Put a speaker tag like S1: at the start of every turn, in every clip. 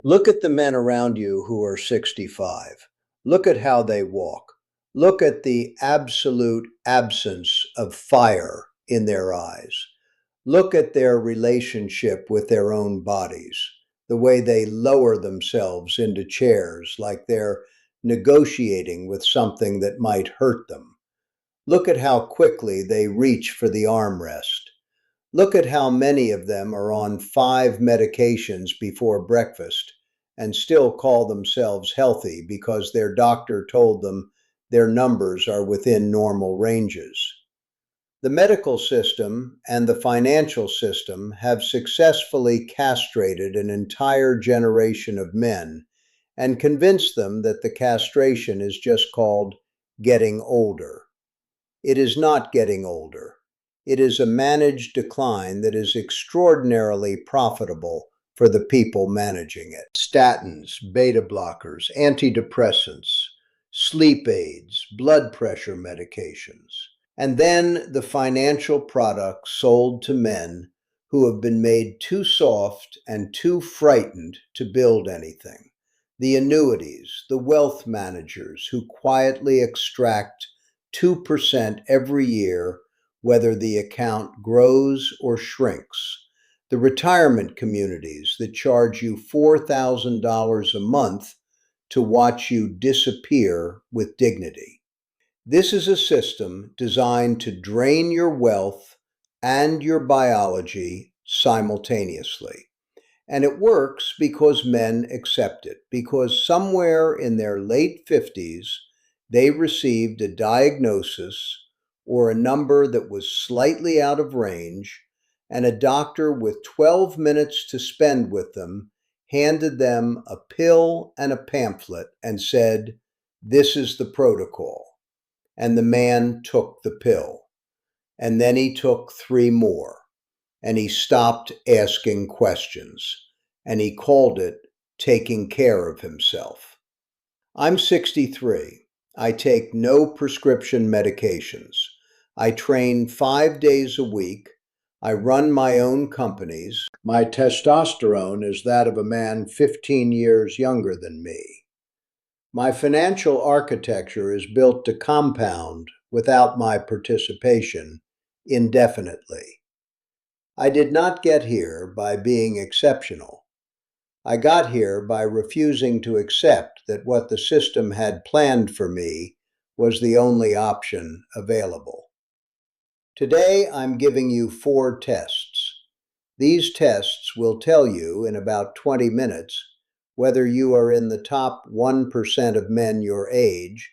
S1: Look at the men around you who are 65. Look at how they walk. Look at the absolute absence of fire in their eyes. Look at their relationship with their own bodies, the way they lower themselves into chairs like they're negotiating with something that might hurt them. Look at how quickly they reach for the armrest. Look at how many of them are on 5 medications before breakfast and still call themselves healthy because their doctor told them their numbers are within normal ranges. The medical system and the financial system have successfully castrated an entire generation of men and convinced them that the castration is just called getting older. It is not getting older. It is a managed decline that is extraordinarily profitable for the people managing it. Statins, beta blockers, antidepressants, sleep aids, blood pressure medications, and then the financial products sold to men who have been made too soft and too frightened to build anything. The annuities, the wealth managers who quietly extract 2% every year, whether the account grows or shrinks. The retirement communities that charge you $4,000 a month to watch you disappear with dignity. This is a system designed to drain your wealth and your biology simultaneously. And it works because men accept it, because somewhere in their late 50s, they received a diagnosis or a number that was slightly out of range, and a doctor with 12 minutes to spend with them handed them a pill and a pamphlet and said, "This is the protocol." And the man took the pill. And then he took 3 more. And he stopped asking questions. And he called it taking care of himself. I'm 63. I take no prescription medications. I train 5 days a week. I run my own companies. My testosterone is that of a man 15 years younger than me. My financial architecture is built to compound without my participation indefinitely. I did not get here by being exceptional. I got here by refusing to accept that what the system had planned for me was the only option available. Today, I'm giving you 4 tests. These tests will tell you in about 20 minutes whether you are in the top 1% of men your age,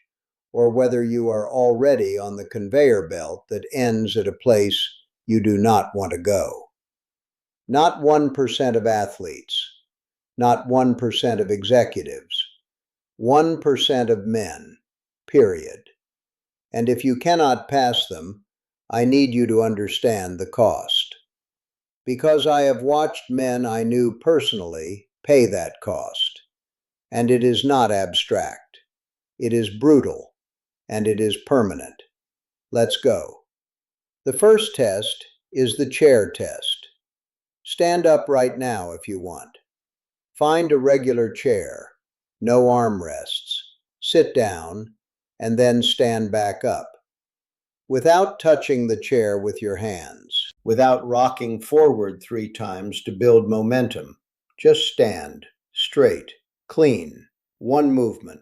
S1: or whether you are already on the conveyor belt that ends at a place you do not want to go. Not 1% of athletes, not 1% of executives, 1% of men, period. And if you cannot pass them, I need you to understand the cost. Because I have watched men I knew personally pay that cost. And it is not abstract. It is brutal, and it is permanent. Let's go. The first test is the chair test. Stand up right now if you want. Find a regular chair, no armrests. Sit down, and then stand back up. Without touching the chair with your hands, without rocking forward 3 times to build momentum. Just stand, straight, clean, 1 movement.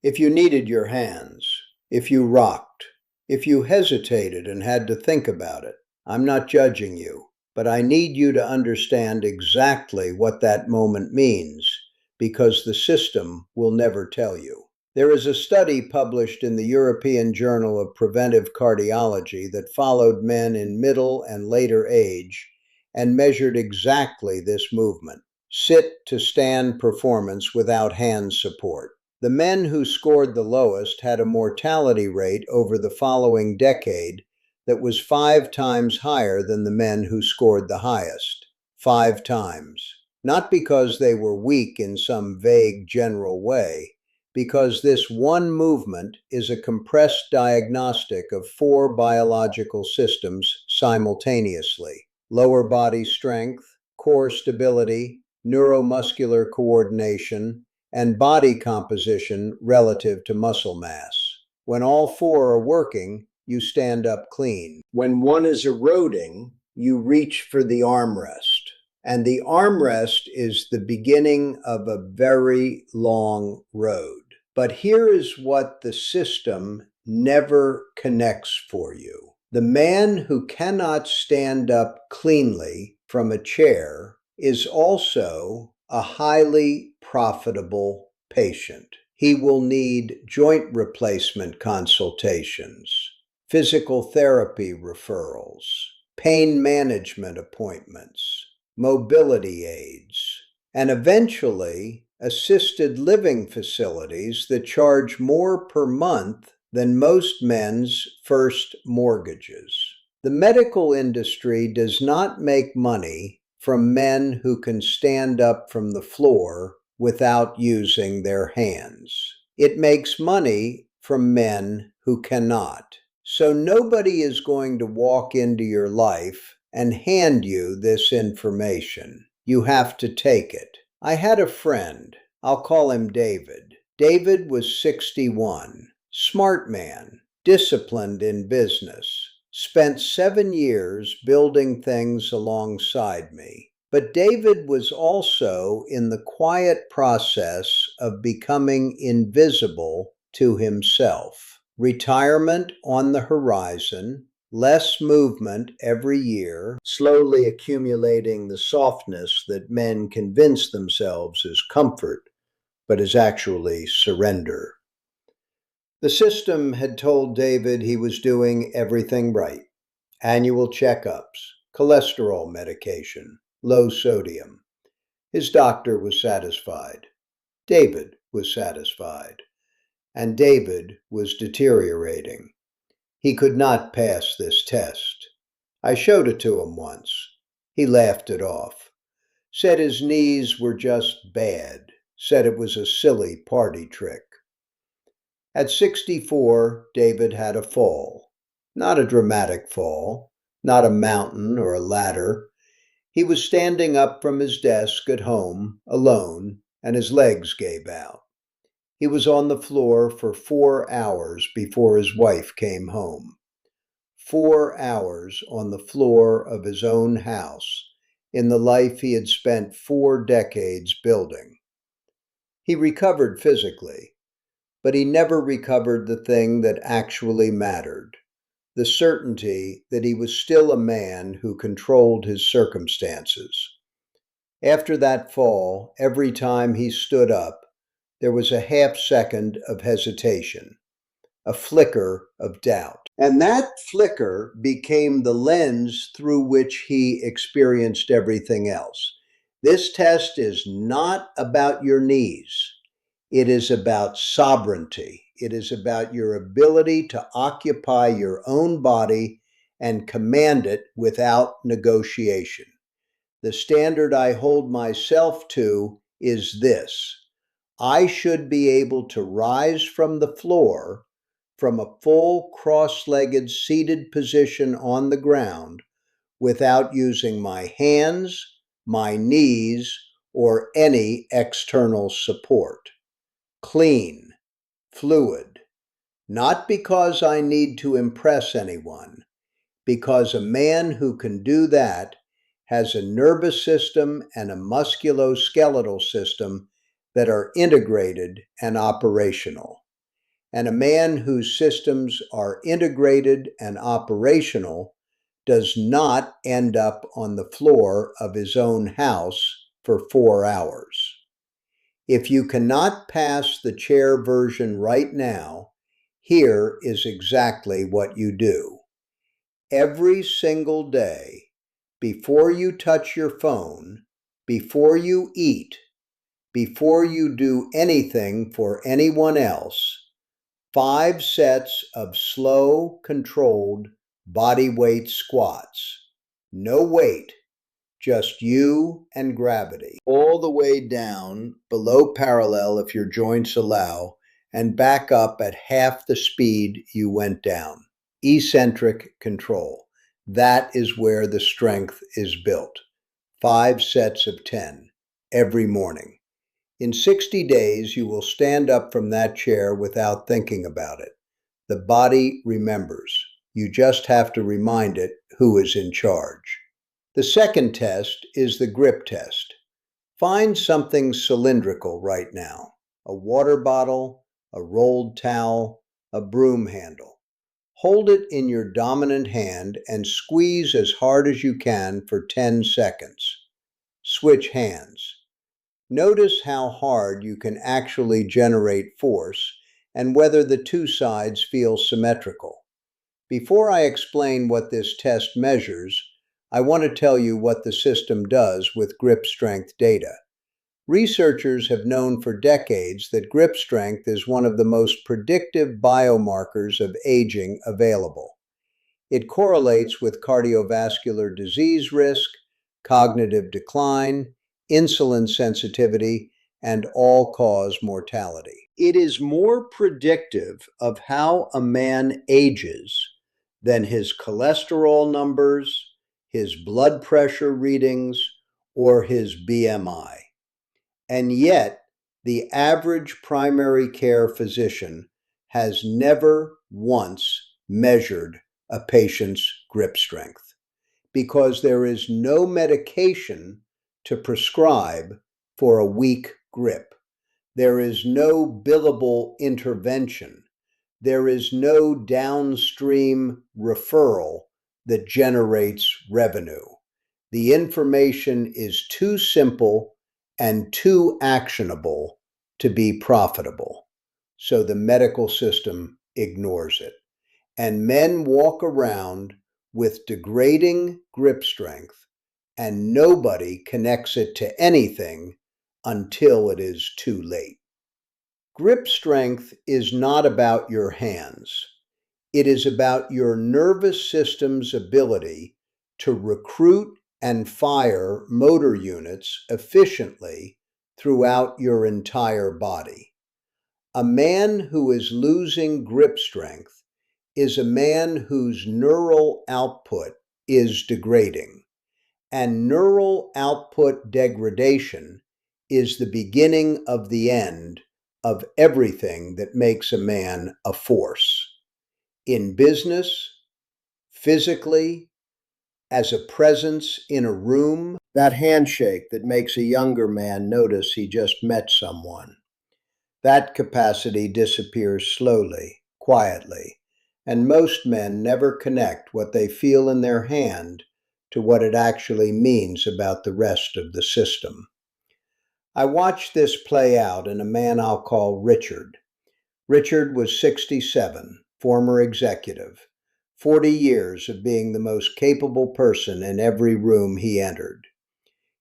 S1: If you needed your hands, if you rocked, if you hesitated and had to think about it, I'm not judging you, but I need you to understand exactly what that moment means, because the system will never tell you. There is a study published in the European Journal of Preventive Cardiology that followed men in middle and later age and measured exactly this movement. Sit to stand performance without hand support. The men who scored the lowest had a mortality rate over the following decade that was 5 times higher than the men who scored the highest. 5 times. Not because they were weak in some vague general way, because this one movement is a compressed diagnostic of 4 biological systems simultaneously: lower body strength, core stability, neuromuscular coordination, and body composition relative to muscle mass. When all four are working, you stand up clean. When one is eroding, you reach for the armrest. And the armrest is the beginning of a very long road. But here is what the system never connects for you. The man who cannot stand up cleanly from a chair is also a highly profitable patient. He will need joint replacement consultations, physical therapy referrals, pain management appointments, mobility aids, and eventually assisted living facilities that charge more per month than most men's first mortgages. The medical industry does not make money from men who can stand up from the floor without using their hands. It makes money from men who cannot. So nobody is going to walk into your life and hand you this information. You have to take it. I had a friend, I'll call him David. David was 61, smart man, disciplined in business, spent 7 years building things alongside me. But David was also in the quiet process of becoming invisible to himself. Retirement on the horizon, less movement every year, slowly accumulating the softness that men convince themselves is comfort, but is actually surrender. The system had told David he was doing everything right. Annual checkups, cholesterol medication, low sodium. His doctor was satisfied. David was satisfied. And David was deteriorating. He could not pass this test. I showed it to him once. He laughed it off. Said his knees were just bad. Said it was a silly party trick. At 64, David had a fall. Not a dramatic fall, not a mountain or a ladder. He was standing up from his desk at home, alone, and his legs gave out. He was on the floor for 4 hours before his wife came home. 4 hours on the floor of his own house in the life he had spent 4 decades building. He recovered physically, but he never recovered the thing that actually mattered, the certainty that he was still a man who controlled his circumstances. After that fall, every time he stood up, there was a half second of hesitation, a flicker of doubt. And that flicker became the lens through which he experienced everything else. This test is not about your knees. It is about sovereignty. It is about your ability to occupy your own body and command it without negotiation. The standard I hold myself to is this: I should be able to rise from the floor, from a full cross-legged seated position on the ground, without using my hands, my knees, or any external support. Clean, fluid, not because I need to impress anyone, because a man who can do that has a nervous system and a musculoskeletal system that are integrated and operational. And a man whose systems are integrated and operational does not end up on the floor of his own house for 4 hours. If you cannot pass the chair version right now, here is exactly what you do. Every single day, before you touch your phone, before you eat, before you do anything for anyone else, 5 sets of slow, controlled body weight squats. No weight, just you and gravity. All the way down, below parallel if your joints allow, and back up at half the speed you went down. Eccentric control. That is where the strength is built. 5 sets of 10. every morning. In 60 days, you will stand up from that chair without thinking about it. The body remembers. You just have to remind it who is in charge. The second test is the grip test. Find something cylindrical right now: a water bottle, a rolled towel, a broom handle. Hold it in your dominant hand and squeeze as hard as you can for 10 seconds. Switch hands. Notice how hard you can actually generate force and whether the two sides feel symmetrical. Before I explain what this test measures, I want to tell you what the system does with grip strength data. Researchers have known for decades that grip strength is one of the most predictive biomarkers of aging available. It correlates with cardiovascular disease risk, cognitive decline, insulin sensitivity, and all-cause mortality. It is more predictive of how a man ages than his cholesterol numbers, his blood pressure readings, or his BMI. And yet, the average primary care physician has never once measured a patient's grip strength because there is no medication to prescribe for a weak grip. There is no billable intervention. There is no downstream referral that generates revenue. The information is too simple and too actionable to be profitable. So the medical system ignores it. And men walk around with degrading grip strength, and nobody connects it to anything until it is too late. Grip strength is not about your hands. It is about your nervous system's ability to recruit and fire motor units efficiently throughout your entire body. A man who is losing grip strength is a man whose neural output is degrading, and neural output degradation is the beginning of the end of everything that makes a man a force. In business, physically, as a presence in a room, that handshake that makes a younger man notice he just met someone. That capacity disappears slowly, quietly, and most men never connect what they feel in their hand to what it actually means about the rest of the system. I watched this play out in a man I'll call Richard. Richard was 67, former executive. 40 years of being the most capable person in every room he entered.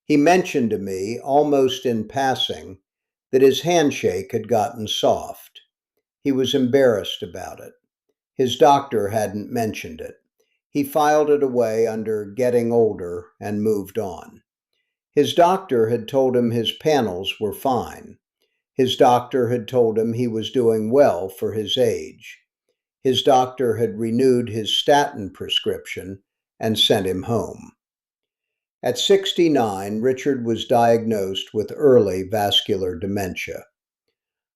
S1: He mentioned to me, almost in passing, that his handshake had gotten soft. He was embarrassed about it. His doctor hadn't mentioned it. He filed it away under getting older and moved on. His doctor had told him his panels were fine. His doctor had told him he was doing well for his age. His doctor had renewed his statin prescription and sent him home. At 69, Richard was diagnosed with early vascular dementia.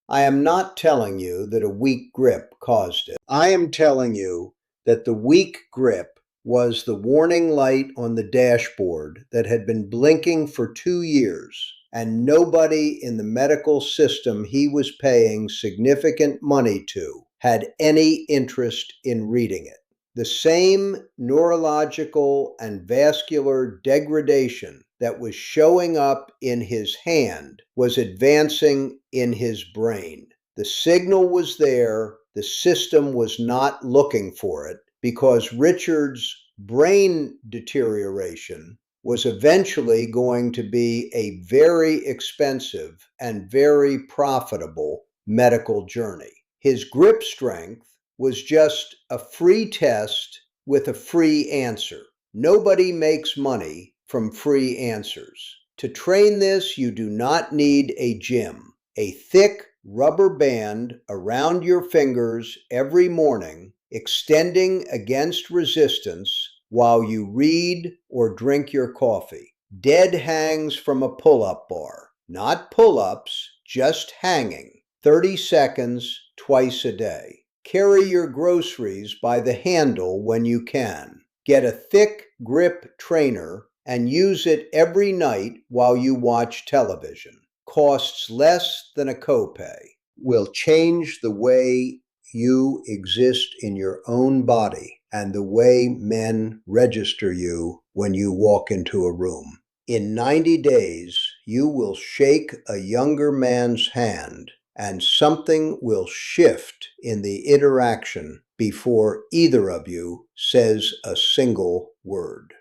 S1: I am not telling you that a weak grip caused it. I am telling you that the weak grip was the warning light on the dashboard that had been blinking for 2 years, and nobody in the medical system he was paying significant money to had any interest in reading it. The same neurological and vascular degradation that was showing up in his hand was advancing in his brain. The signal was there. The system was not looking for it because Richard's brain deterioration was eventually going to be a very expensive and very profitable medical journey. His grip strength was just a free test with a free answer. Nobody makes money from free answers. To train this, you do not need a gym. A thick rubber band around your fingers every morning, extending against resistance while you read or drink your coffee. Dead hangs from a pull-up bar. Not pull-ups, just hanging. 30 seconds twice a day. Carry your groceries by the handle when you can. Get a thick grip trainer and use it every night while you watch television. Costs less than a copay. Will change the way you exist in your own body and the way men register you when you walk into a room. In 90 days, you will shake a younger man's hand and something will shift in the interaction before either of you says a single word.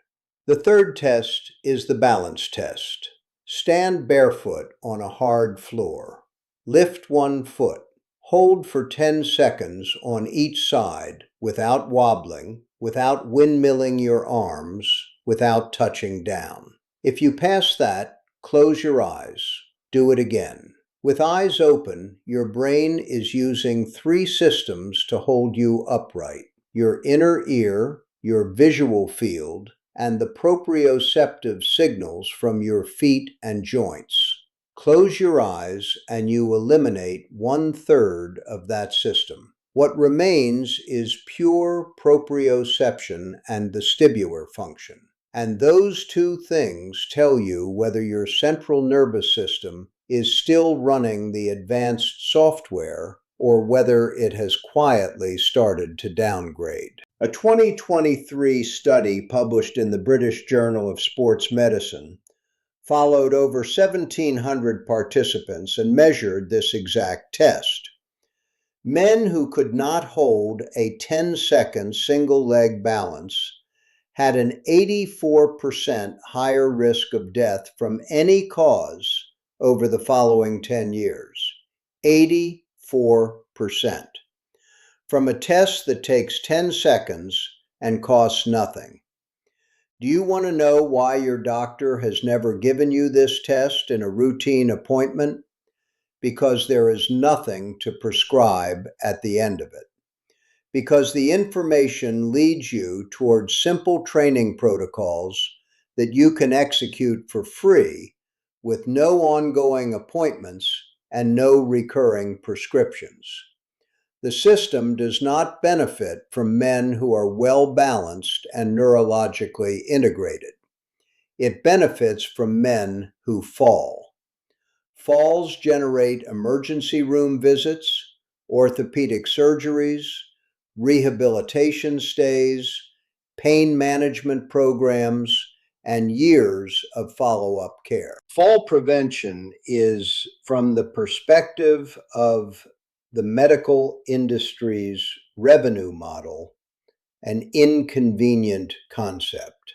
S1: The third test is the balance test. Stand barefoot on a hard floor. Lift one foot. Hold for 10 seconds on each side without wobbling, without windmilling your arms, without touching down. If you pass that, close your eyes. Do it again. With eyes open, your brain is using 3 systems to hold you upright: your inner ear, your visual field, and the proprioceptive signals from your feet and joints. Close your eyes and you eliminate 1/3 of that system. What remains is pure proprioception and vestibular function. And those two things tell you whether your central nervous system is still running the advanced software or whether it has quietly started to downgrade. A 2023 study published in the British Journal of Sports Medicine followed over 1,700 participants and measured this exact test. Men who could not hold a 10-second single-leg balance had an 84% higher risk of death from any cause over the following 10 years. 84%. From a test that takes 10 seconds and costs nothing. Do you want to know why your doctor has never given you this test in a routine appointment? Because there is nothing to prescribe at the end of it. Because the information leads you towards simple training protocols that you can execute for free with no ongoing appointments and no recurring prescriptions. The system does not benefit from men who are well-balanced and neurologically integrated. It benefits from men who fall. Falls generate emergency room visits, orthopedic surgeries, rehabilitation stays, pain management programs, and years of follow-up care. Fall prevention is, from the perspective of the medical industry's revenue model, an inconvenient concept.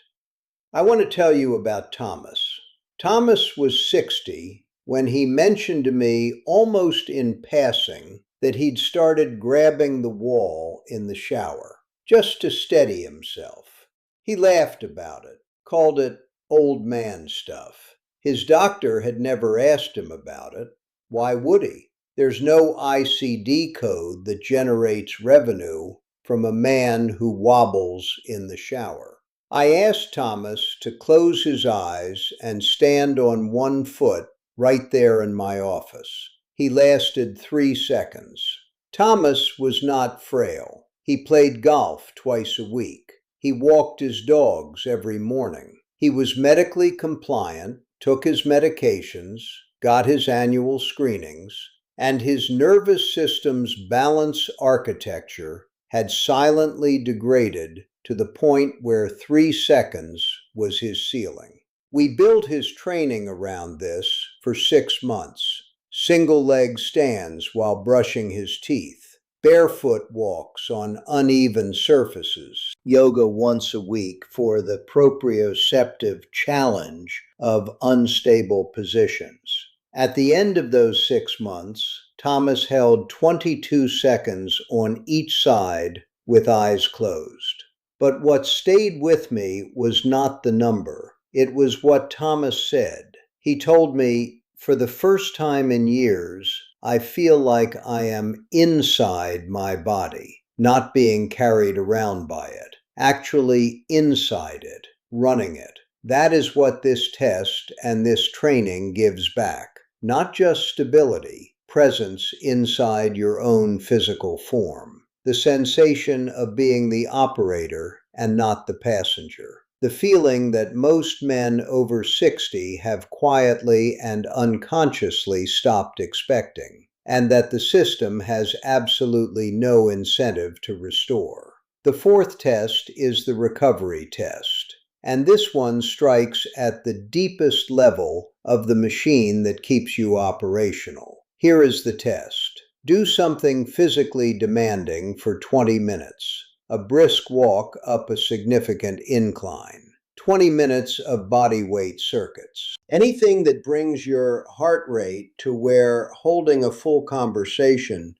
S1: I want to tell you about Thomas. Thomas was 60 when he mentioned to me almost in passing that he'd started grabbing the wall in the shower just to steady himself. He laughed about it, called it old man stuff. His doctor had never asked him about it. Why would he? There's no ICD code that generates revenue from a man who wobbles in the shower. I asked Thomas to close his eyes and stand on one foot right there in my office. He lasted 3 seconds. Thomas was not frail. He played golf twice a week. He walked his dogs every morning. He was medically compliant, took his medications, got his annual screenings, and his nervous system's balance architecture had silently degraded to the point where 3 seconds was his ceiling. We built his training around this for 6 months. Single leg stands while brushing his teeth, barefoot walks on uneven surfaces, yoga once a week for the proprioceptive challenge of unstable positions. At the end of those 6 months, Thomas held 22 seconds on each side with eyes closed. But what stayed with me was not the number. It was what Thomas said. He told me, for the first time in years, I feel like I am inside my body, not being carried around by it, actually inside it, running it. That is what this test and this training gives back. Not just stability, presence inside your own physical form. The sensation of being the operator and not the passenger. The feeling that most men over 60 have quietly and unconsciously stopped expecting, and that the system has absolutely no incentive to restore. The fourth test is the recovery test. And this one strikes at the deepest level of the machine that keeps you operational. Here is the test. Do something physically demanding for 20 minutes. A brisk walk up a significant incline. 20 minutes of body weight circuits. Anything that brings your heart rate to where holding a full conversation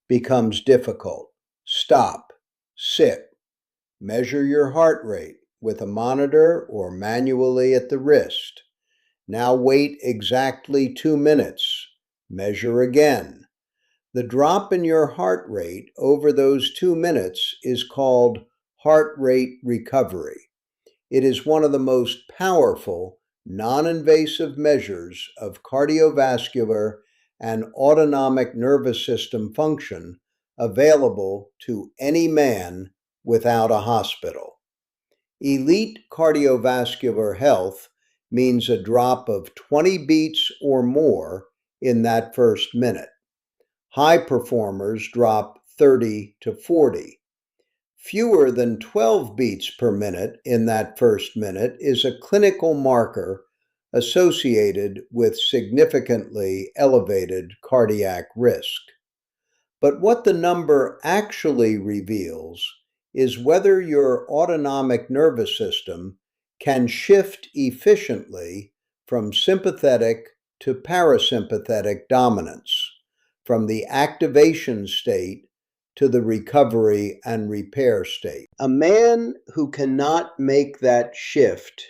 S1: becomes difficult. Stop. Sit. Measure your heart rate with a monitor or manually at the wrist. Now wait exactly 2 minutes. Measure again. The drop in your heart rate over those 2 minutes is called heart rate recovery. It is one of the most powerful, non-invasive measures of cardiovascular and autonomic nervous system function available to any man without a hospital. Elite cardiovascular health means a drop of 20 beats or more in that first minute. High performers drop 30 to 40. Fewer than 12 beats per minute in that first minute is a clinical marker associated with significantly elevated cardiac risk. But what the number actually reveals is whether your autonomic nervous system can shift efficiently from sympathetic to parasympathetic dominance, from the activation state to the recovery and repair state. A man who cannot make that shift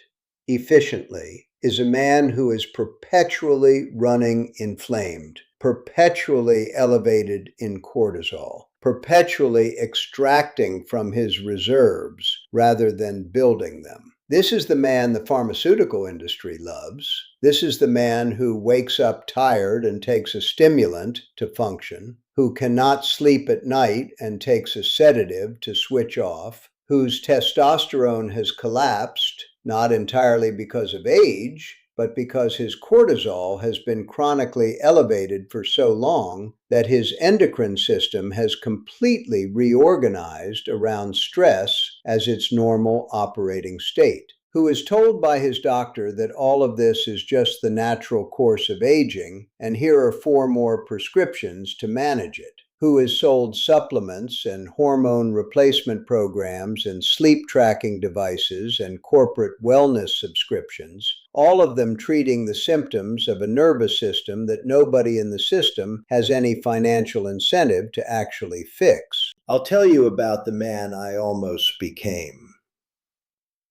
S1: efficiently is a man who is perpetually running inflamed, perpetually elevated in cortisol, perpetually extracting from his reserves rather than building them. This is the man the pharmaceutical industry loves. This is the man who wakes up tired and takes a stimulant to function, who cannot sleep at night and takes a sedative to switch off, whose testosterone has collapsed, not entirely because of age, but because his cortisol has been chronically elevated for so long that his endocrine system has completely reorganized around stress as its normal operating state, who is told by his doctor that all of this is just the natural course of aging, and here are 4 more prescriptions to manage it, who is sold supplements and hormone replacement programs and sleep tracking devices and corporate wellness subscriptions, all of them treating the symptoms of a nervous system that nobody in the system has any financial incentive to actually fix. I'll tell you about the man I almost became.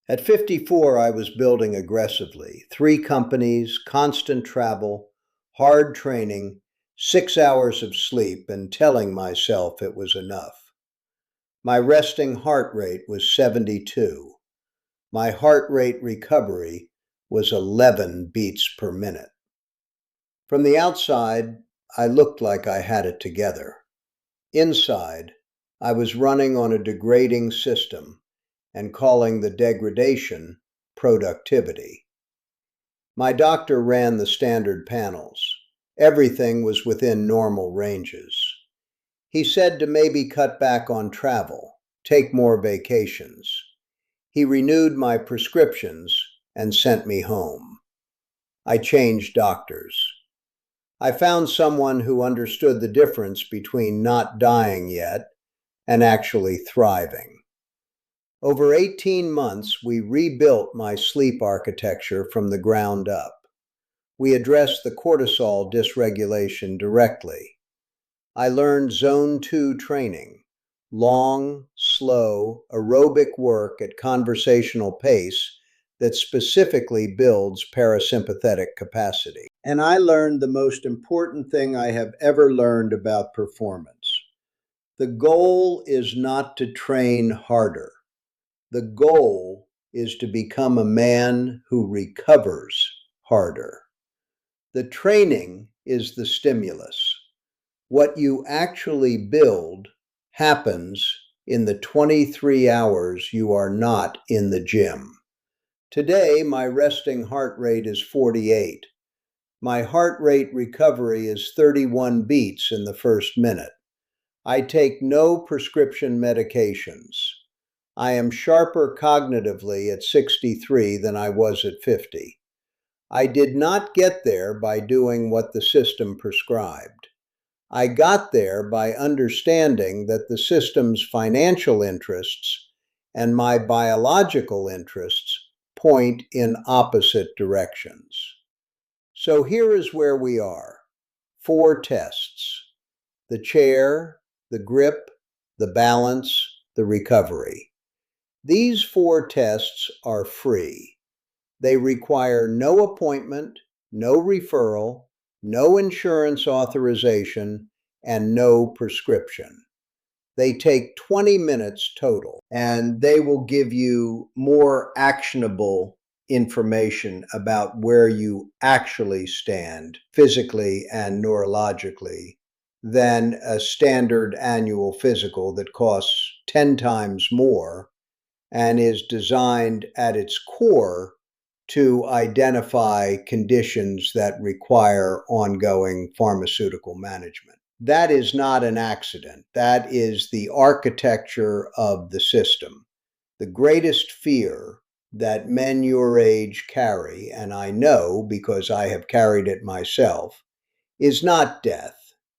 S1: At 54, I was building aggressively. 3 companies, constant travel, hard training, 6 hours of sleep, and telling myself it was enough. My resting heart rate was 72. My heart rate recovery was 11 beats per minute. From the outside, I looked like I had it together. Inside, I was running on a degrading system and calling the degradation productivity. My doctor ran the standard panels. Everything was within normal ranges. He said to maybe cut back on travel, take more vacations. He renewed my prescriptions and sent me home. I changed doctors. I found someone who understood the difference between not dying yet and actually thriving. Over 18 months, we rebuilt my sleep architecture from the ground up. We addressed the cortisol dysregulation directly. I learned Zone 2 training, long, slow, aerobic work at conversational pace that specifically builds parasympathetic capacity. And I learned the most important thing I have ever learned about performance. The goal is not to train harder. The goal is to become a man who recovers harder. The training is the stimulus. What you actually build happens in the 23 hours you are not in the gym. Today, my resting heart rate is 48. My heart rate recovery is 31 beats in the first minute. I take no prescription medications. I am sharper cognitively at 63 than I was at 50. I did not get there by doing what the system prescribed. I got there by understanding that the system's financial interests and my biological interests point in opposite directions. So here is where we are. 4 tests: the chair, the grip, the balance, the recovery. These 4 tests are free. They require no appointment, no referral, no insurance authorization, and no prescription. They take 20 minutes total, and they will give you more actionable information about where you actually stand physically and neurologically than a standard annual physical that costs 10 times more and is designed at its core to identify conditions that require ongoing pharmaceutical management. That is not an accident. That is the architecture of the system. The greatest fear that men your age carry, and I know because I have carried it myself, is not death.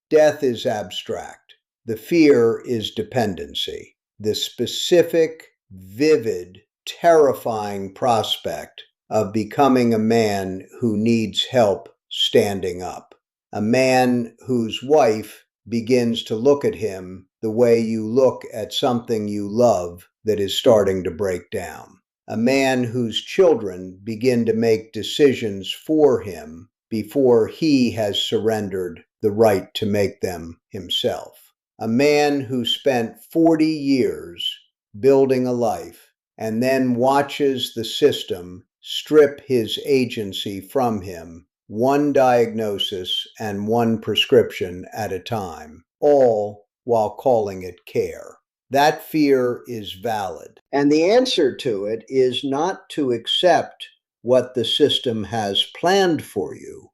S1: Death is abstract. The fear is dependency. The specific, vivid, terrifying prospect of becoming a man who needs help standing up. A man whose wife begins to look at him the way you look at something you love that is starting to break down. A man whose children begin to make decisions for him before he has surrendered the right to make them himself. A man who spent 40 years building a life and then watches the system strip his agency from him, one diagnosis and one prescription at a time, all while calling it care. That fear is valid. And the answer to it is not to accept what the system has planned for you.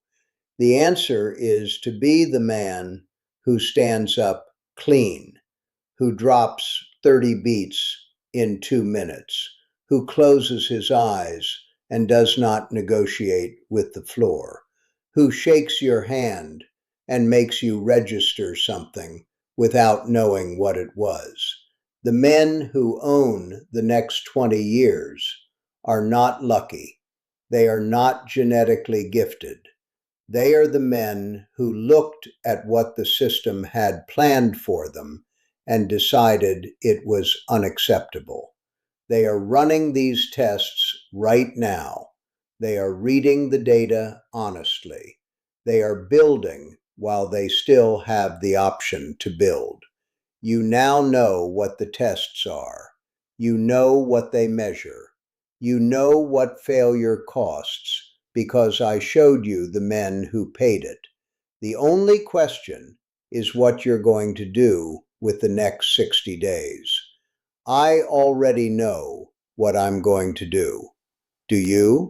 S1: The answer is to be the man who stands up clean, who drops 30 beats in 2 minutes, who closes his eyes and does not negotiate with the floor, who shakes your hand and makes you register something without knowing what it was. The men who own the next 20 years are not lucky. They are not genetically gifted. They are the men who looked at what the system had planned for them and decided it was unacceptable. They are running these tests right now. They are reading the data honestly. They are building while they still have the option to build. You now know what the tests are. You know what they measure. You know what failure costs because I showed you the men who paid it. The only question is what you're going to do with the next 60 days. I already know what I'm going to do. Do you?